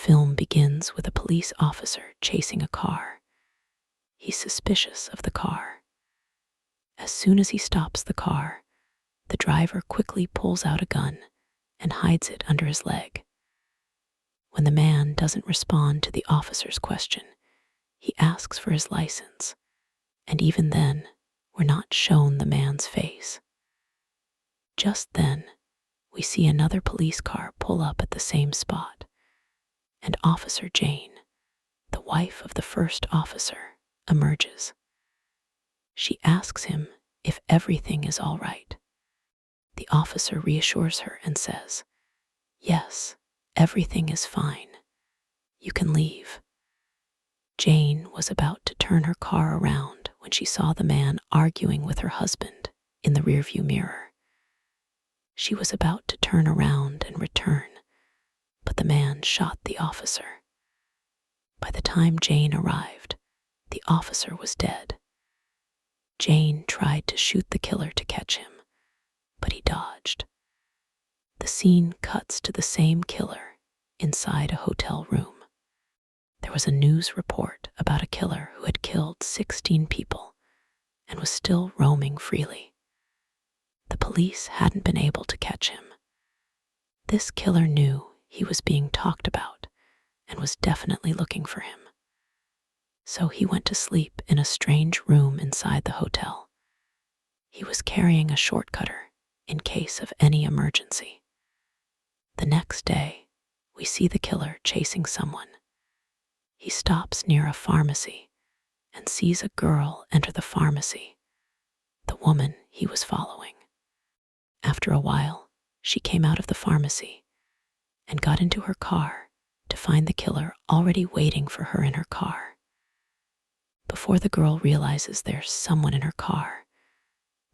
film begins with a police officer chasing a car. He's suspicious of the car. As soon as he stops the car, the driver quickly pulls out a gun and hides it under his leg. When the man doesn't respond to the officer's question, he asks for his license, and even then, we're not shown the man's face. Just then, we see another police car pull up at the same spot, and Officer Jane, the wife of the first officer, emerges. She asks him if everything is all right. The officer reassures her and says, "Yes, everything is fine. You can leave." Jane was about to turn her car around when she saw the man arguing with her husband in the rearview mirror. She was about to turn around and return, but the man shot the officer. By the time Jane arrived, the officer was dead. Jane tried to shoot the killer to catch him, but he dodged. The scene cuts to the same killer inside a hotel room. There was a news report about a killer who had killed 16 people and was still roaming freely. The police hadn't been able to catch him. This killer knew he was being talked about and was definitely looking for him. So he went to sleep in a strange room inside the hotel. He was carrying a shortcutter in case of any emergency. The next day, we see the killer chasing someone. He stops near a pharmacy and sees a girl enter the pharmacy, the woman he was following. After a while, she came out of the pharmacy and got into her car to find the killer already waiting for her in her car. Before the girl realizes there's someone in her car,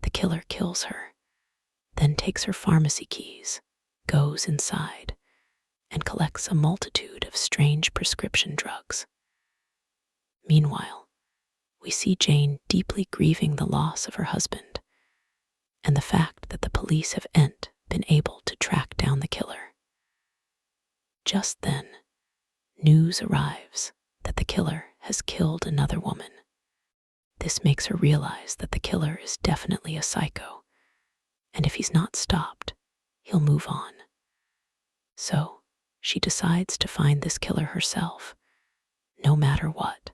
the killer kills her, then takes her pharmacy keys, goes inside, and collects a multitude of strange prescription drugs. Meanwhile, we see Jane deeply grieving the loss of her husband and the fact that the police have been able to track down the killer. Just then, news arrives that the killer has killed another woman. This makes her realize that the killer is definitely a psycho, and if he's not stopped, he'll move on. So, she decides to find this killer herself, no matter what,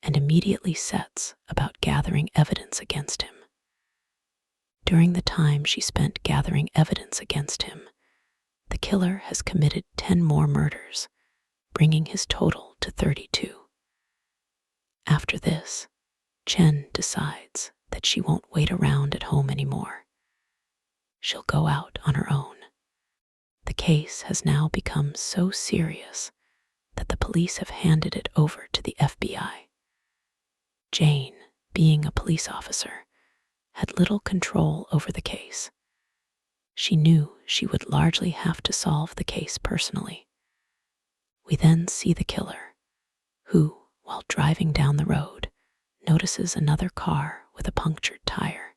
and immediately sets about gathering evidence against him. During the time she spent gathering evidence against him, the killer has committed 10 more murders, bringing his total to 32. After this, Chen decides that she won't wait around at home anymore. She'll go out on her own. The case has now become so serious that the police have handed it over to the FBI. Jane, being a police officer, had little control over the case. She knew she would largely have to solve the case personally. We then see the killer, who, while driving down the road, notices another car with a punctured tire.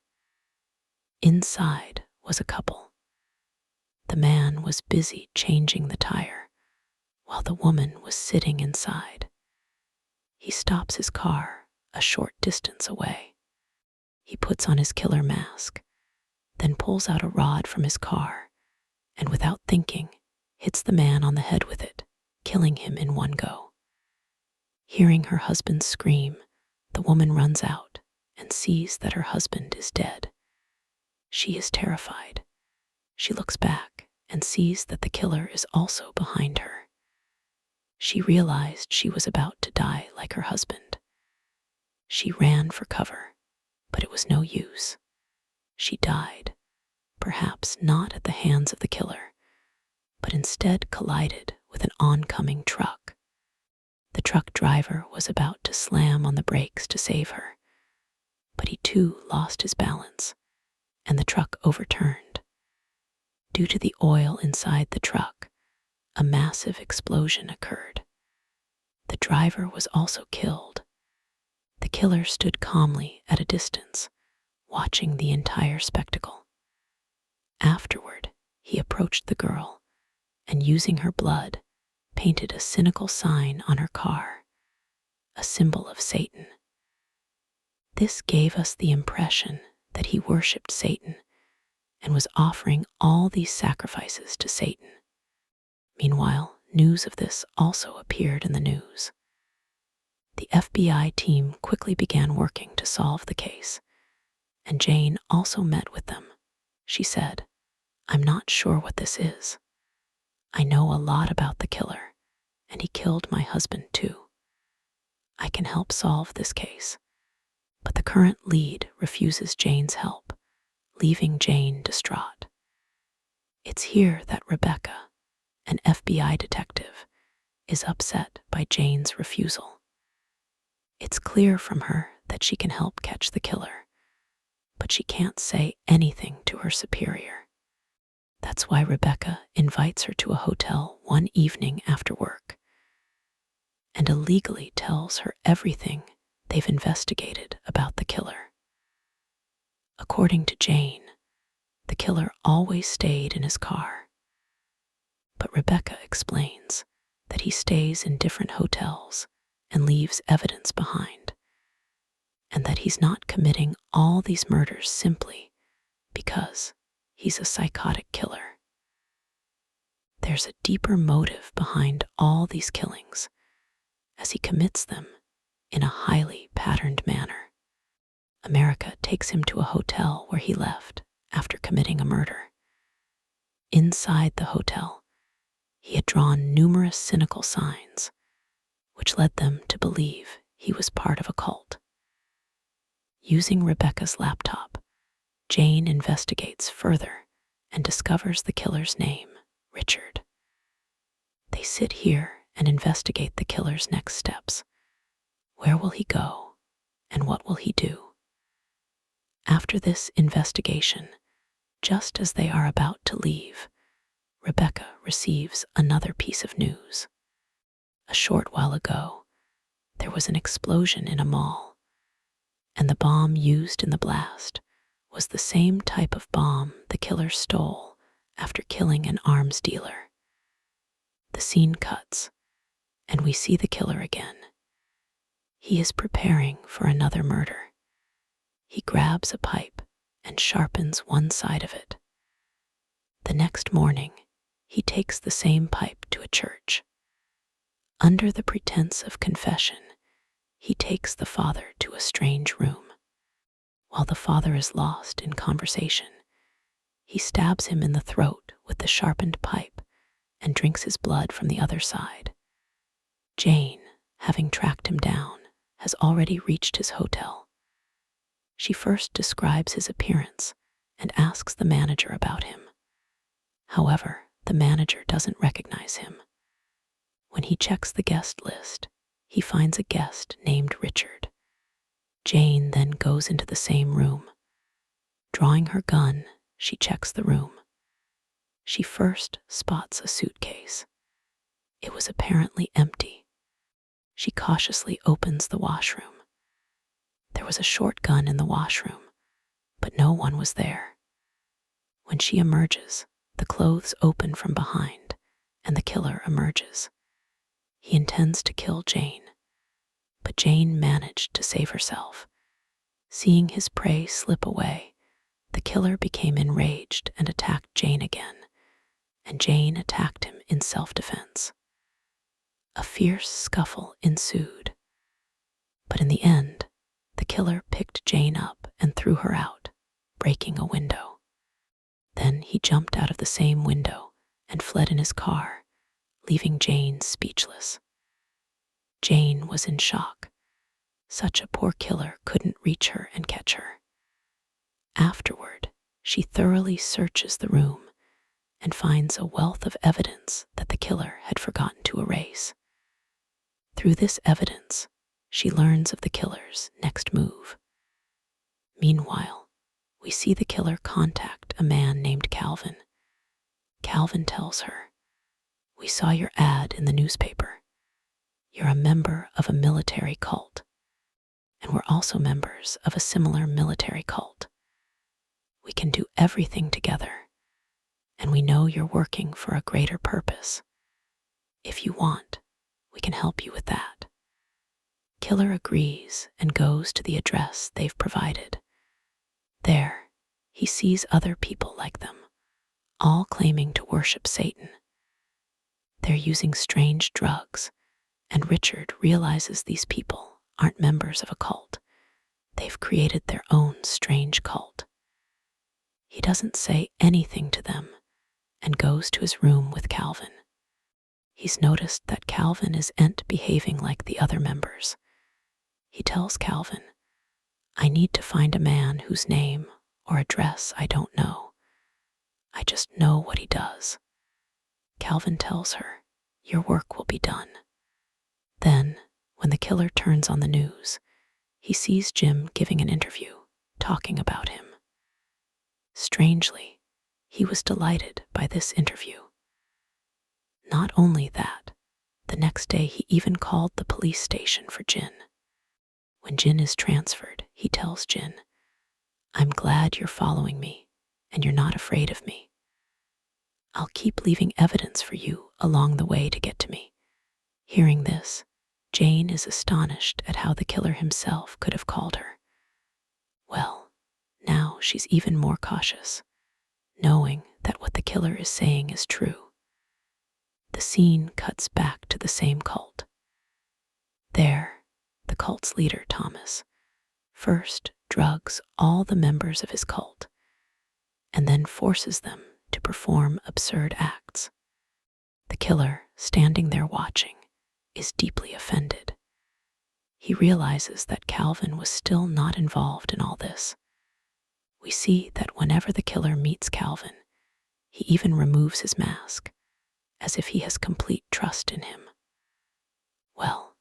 Inside was a couple. The man was busy changing the tire, while the woman was sitting inside. He stops his car a short distance away. He puts on his killer mask, then pulls out a rod from his car, and without thinking, hits the man on the head with it, killing him in one go. Hearing her husband scream, the woman runs out and sees that her husband is dead. She is terrified. She looks back and sees that the killer is also behind her. She realized she was about to die like her husband. She ran for cover, but it was no use. She died, perhaps not at the hands of the killer, but instead collided with an oncoming truck. The truck driver was about to slam on the brakes to save her, but he too lost his balance, and the truck overturned. Due to the oil inside the truck, a massive explosion occurred. The driver was also killed. The killer stood calmly at a distance, watching the entire spectacle. Afterward, he approached the girl and, using her blood, painted a cynical sign on her car, a symbol of Satan. This gave us the impression that he worshipped Satan and was offering all these sacrifices to Satan. Meanwhile, news of this also appeared in the news. The FBI team quickly began working to solve the case, and Jane also met with them. She said, "I'm not sure what this is. I know a lot about the killer, and he killed my husband too. I can help solve this case." But the current lead refuses Jane's help, leaving Jane distraught. It's here that Rebecca, an FBI detective, is upset by Jane's refusal. It's clear from her that she can help catch the killer, but she can't say anything to her superior. That's why Rebecca invites her to a hotel one evening after work and illegally tells her everything they've investigated about the killer. According to Jane, the killer always stayed in his car, but Rebecca explains that he stays in different hotels and leaves evidence behind, and that he's not committing all these murders simply because he's a psychotic killer. There's a deeper motive behind all these killings, as he commits them in a highly patterned manner. America takes him to a hotel where he left after committing a murder. Inside the hotel, he had drawn numerous cynical signs, which led them to believe he was part of a cult. Using Rebecca's laptop, Jane investigates further and discovers the killer's name, Richard. They sit here and investigate the killer's next steps. Where will he go, and what will he do? After this investigation, just as they are about to leave, Rebecca receives another piece of news. A short while ago, there was an explosion in a mall, and the bomb used in the blast was the same type of bomb the killer stole after killing an arms dealer. The scene cuts, and we see the killer again. He is preparing for another murder. He grabs a pipe and sharpens one side of it. The next morning, he takes the same pipe to a church. Under the pretense of confession, he takes the father to a strange room. While the father is lost in conversation, he stabs him in the throat with the sharpened pipe and drinks his blood from the other side. Jane, having tracked him down, has already reached his hotel. She first describes his appearance and asks the manager about him. However, the manager doesn't recognize him. When he checks the guest list, he finds a guest named Richard. Jane then goes into the same room. Drawing her gun, she checks the room. She first spots a suitcase. It was apparently empty. She cautiously opens the washroom. There was a shotgun in the washroom, but no one was there. When she emerges, the clothes open from behind, and the killer emerges. He intends to kill Jane, but Jane managed to save herself. Seeing his prey slip away, the killer became enraged and attacked Jane again, and Jane attacked him in self-defense. A fierce scuffle ensued, but in the end, the killer picked Jane up and threw her out, breaking a window. Then he jumped out of the same window and fled in his car, leaving Jane speechless. Jane was in shock. Such a poor killer couldn't reach her and catch her. Afterward, she thoroughly searches the room and finds a wealth of evidence that the killer had forgotten to erase. Through this evidence, she learns of the killer's next move. Meanwhile, we see the killer contact a man named Calvin. Calvin tells her, "We saw your ad in the newspaper. You're a member of a military cult, and we're also members of a similar military cult. We can do everything together, and we know you're working for a greater purpose. If you want, we can help you with that. Killer agrees and goes to the address they've provided. There, he sees other people like them, all claiming to worship Satan. They're using strange drugs, and Richard realizes these people aren't members of a cult. They've created their own strange cult. He doesn't say anything to them and goes to his room with Calvin. He's noticed that Calvin isn't behaving like the other members. He tells Calvin, "I need to find a man whose name or address I don't know. I just know what he does." Calvin tells her, "Your work will be done." Then, when the killer turns on the news, he sees Jim giving an interview, talking about him. Strangely, he was delighted by this interview. Not only that, the next day he even called the police station for Jin. When Jin is transferred, he tells Jin, "I'm glad you're following me, and you're not afraid of me. I'll keep leaving evidence for you along the way to get to me." Hearing this, Jane is astonished at how the killer himself could have called her. Well, now she's even more cautious, knowing that what the killer is saying is true. The scene cuts back to the same cult. There, the cult's leader, Thomas, first drugs all the members of his cult, and then forces them to perform absurd acts. The killer, standing there watching, is deeply offended. He realizes that Calvin was still not involved in all this. We see that whenever the killer meets Calvin, he even removes his mask, as if he has complete trust in him. Well,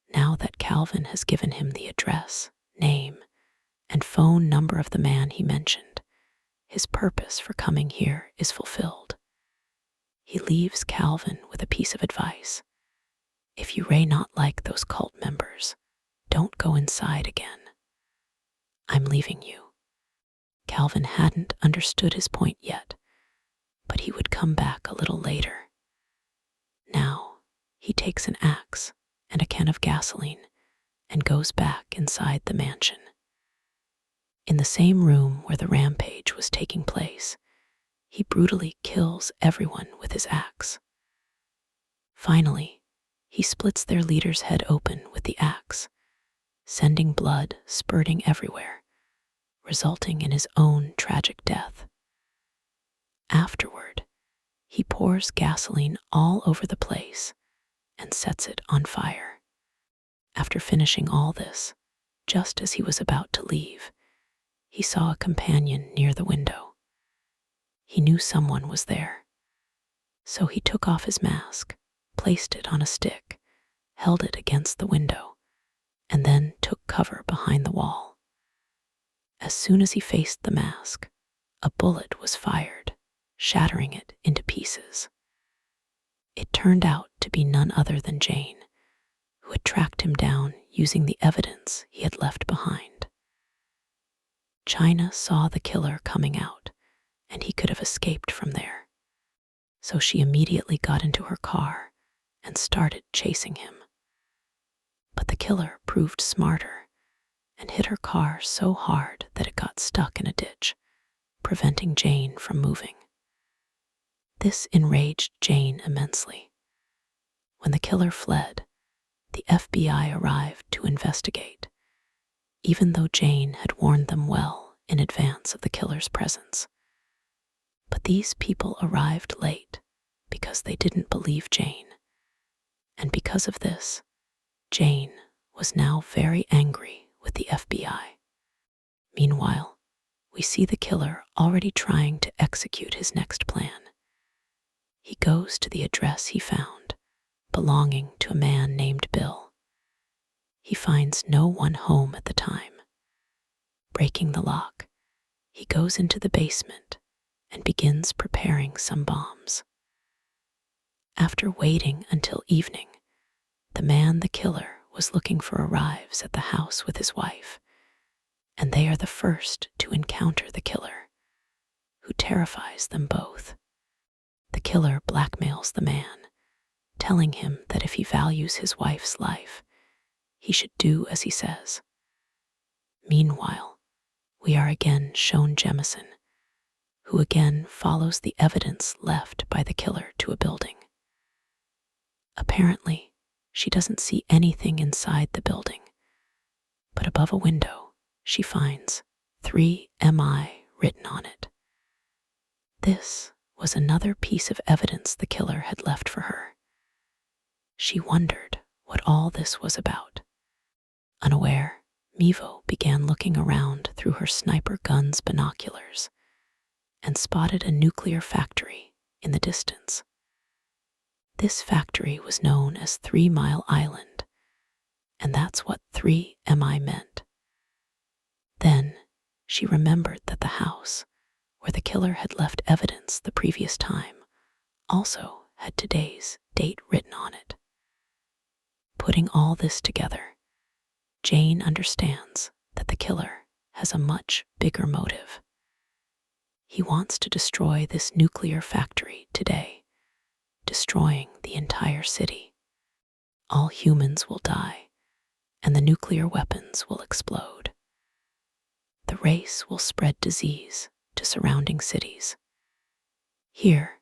now that Calvin has given him the address, name, and phone number of the man he mentioned, his purpose for coming here is fulfilled. He leaves Calvin with a piece of advice. If you may not like those cult members, don't go inside again. I'm leaving you. Calvin hadn't understood his point yet, but he would come back a little later. Now, he takes an axe and a can of gasoline and goes back inside the mansion. In the same room where the rampage was taking place, he brutally kills everyone with his axe. Finally, he splits their leader's head open with the axe, sending blood spurting everywhere, resulting in his own tragic death. Afterward, he pours gasoline all over the place and sets it on fire. After finishing all this, just as he was about to leave, he saw a companion near the window. He knew someone was there, so he took off his mask, placed it on a stick, held it against the window, and then took cover behind the wall. As soon as he faced the mask, a bullet was fired, shattering it into pieces. It turned out to be none other than Jane, who had tracked him down using the evidence he had left behind. China saw the killer coming out, and he could have escaped from there. So she immediately got into her car and started chasing him. But the killer proved smarter and hit her car so hard that it got stuck in a ditch, preventing Jane from moving. This enraged Jane immensely. When the killer fled, the FBI arrived to investigate, even though Jane had warned them well in advance of the killer's presence. But these people arrived late because they didn't believe Jane. And because of this, Jane was now very angry with the FBI. Meanwhile, we see the killer already trying to execute his next plan. He goes to the address he found, belonging to a man named Bill. He finds no one home at the time. Breaking the lock, he goes into the basement and begins preparing some bombs. After waiting until evening, the man the killer was looking for arrives at the house with his wife, and they are the first to encounter the killer, who terrifies them both. The killer blackmails the man, telling him that if he values his wife's life, he should do as he says. Meanwhile, we are again shown Jemison, who again follows the evidence left by the killer to a building. Apparently, she doesn't see anything inside the building, but above a window, she finds 3MI written on it. This was another piece of evidence the killer had left for her. She wondered what all this was about. Unaware, Mivo began looking around through her sniper gun's binoculars and spotted a nuclear factory in the distance. This factory was known as 3 Mile Island, and that's what 3MI meant. Then she remembered that the house where the killer had left evidence the previous time also had today's date written on it. Putting all this together, Jane understands that the killer has a much bigger motive. He wants to destroy this nuclear factory today, destroying the entire city. All humans will die, and the nuclear weapons will explode. The race will spread disease to surrounding cities. Here,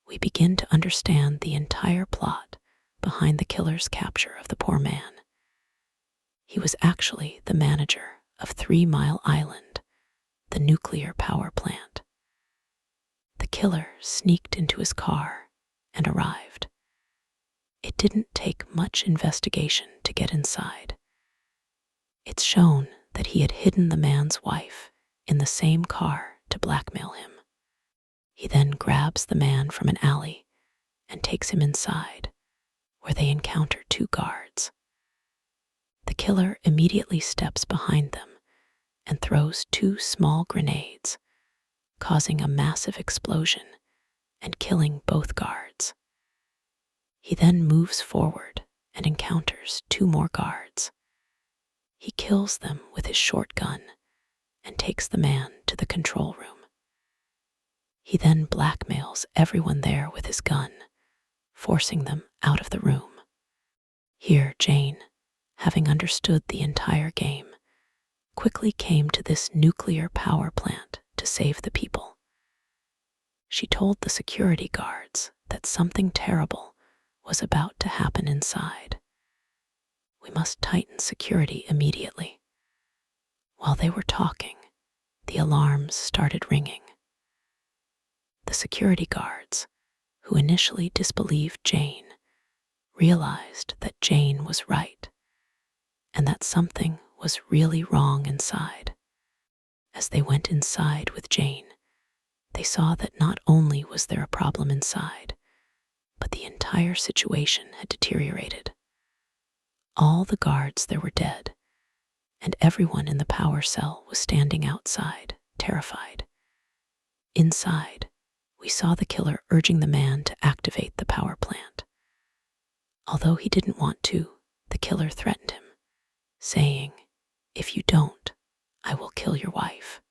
we begin to understand the entire plot behind the killer's capture of the poor man. He was actually the manager of 3 Mile Island, the nuclear power plant. The killer sneaked into his car and arrived. It didn't take much investigation to get inside. It's shown that he had hidden the man's wife in the same car to blackmail him. He then grabs the man from an alley and takes him inside, where they encounter 2 guards. The killer immediately steps behind them and throws 2 small grenades, causing a massive explosion and killing both guards. He then moves forward and encounters 2 more guards. He kills them with his short gun and takes the man to the control room. He then blackmails everyone there with his gun, forcing them out of the room. Here, Jane, having understood the entire game, quickly came to this nuclear power plant to save the people. She told the security guards that something terrible was about to happen inside. We must tighten security immediately. While they were talking, the alarms started ringing. The security guards, who initially disbelieved Jane, realized that Jane was right and that something was really wrong inside. As they went inside with Jane, they saw that not only was there a problem inside, but the entire situation had deteriorated. All the guards there were dead, and everyone in the power cell was standing outside, terrified. Inside, we saw the killer urging the man to activate the power plant. Although he didn't want to, the killer threatened him, saying, "If you don't, I will kill your wife."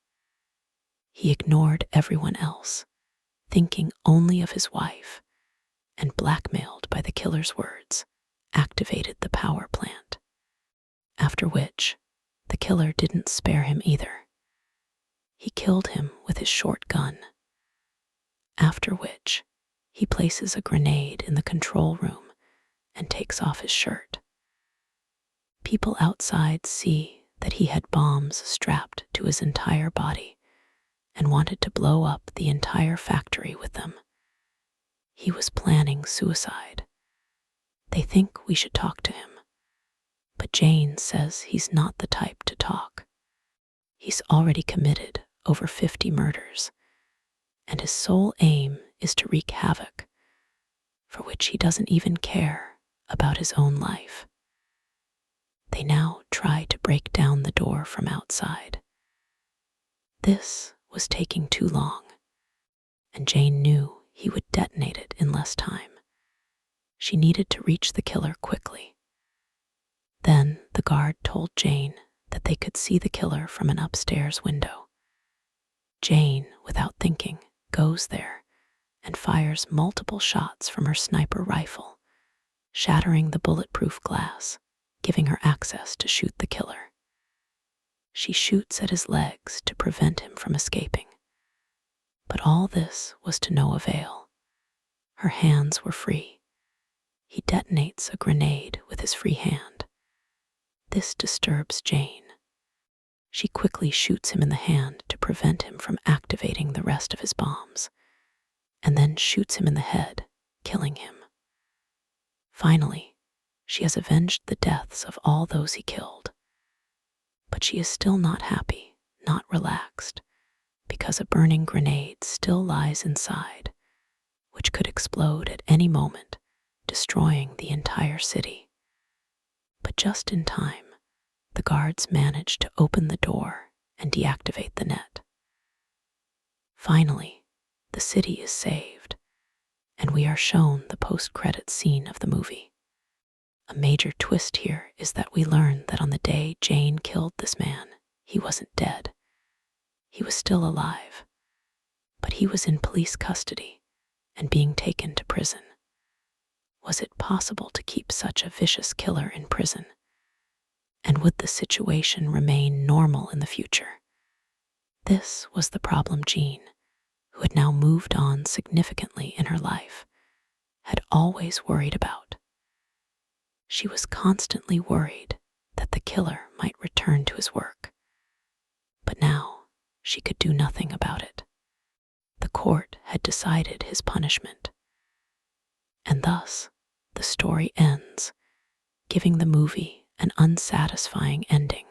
He ignored everyone else, thinking only of his wife, and blackmailed by the killer's words, activated the power plant. After which, the killer didn't spare him either. He killed him with his short gun. After which, he places a grenade in the control room and takes off his shirt. People outside see that he had bombs strapped to his entire body and wanted to blow up the entire factory with them. He was planning suicide. They think we should talk to him, but Jane says he's not the type to talk. He's already committed over 50 murders, and his sole aim is to wreak havoc, for which he doesn't even care about his own life. They now try to break down the door from outside. This was taking too long, and Jane knew he would detonate it in less time. She needed to reach the killer quickly. Then the guard told Jane that they could see the killer from an upstairs window. Jane, without thinking, goes there and fires multiple shots from her sniper rifle, shattering the bulletproof glass, giving her access to shoot the killer. She shoots at his legs to prevent him from escaping. But all this was to no avail. Her hands were free. He detonates a grenade with his free hand. This disturbs Jane. She quickly shoots him in the hand to prevent him from activating the rest of his bombs, and then shoots him in the head, killing him. Finally, she has avenged the deaths of all those he killed. But she is still not happy, not relaxed, because a burning grenade still lies inside, which could explode at any moment, destroying the entire city. But just in time, the guards manage to open the door and deactivate the net. Finally, the city is saved, and we are shown the post-credits scene of the movie. A major twist here is that we learn that on the day Jane killed this man, he wasn't dead. He was still alive, but he was in police custody and being taken to prison. Was it possible to keep such a vicious killer in prison? And would the situation remain normal in the future? This was the problem Jean, who had now moved on significantly in her life, had always worried about. She was constantly worried that the killer might return to his work. But now she could do nothing about it. The court had decided his punishment. And thus, the story ends, giving the movie an unsatisfying ending.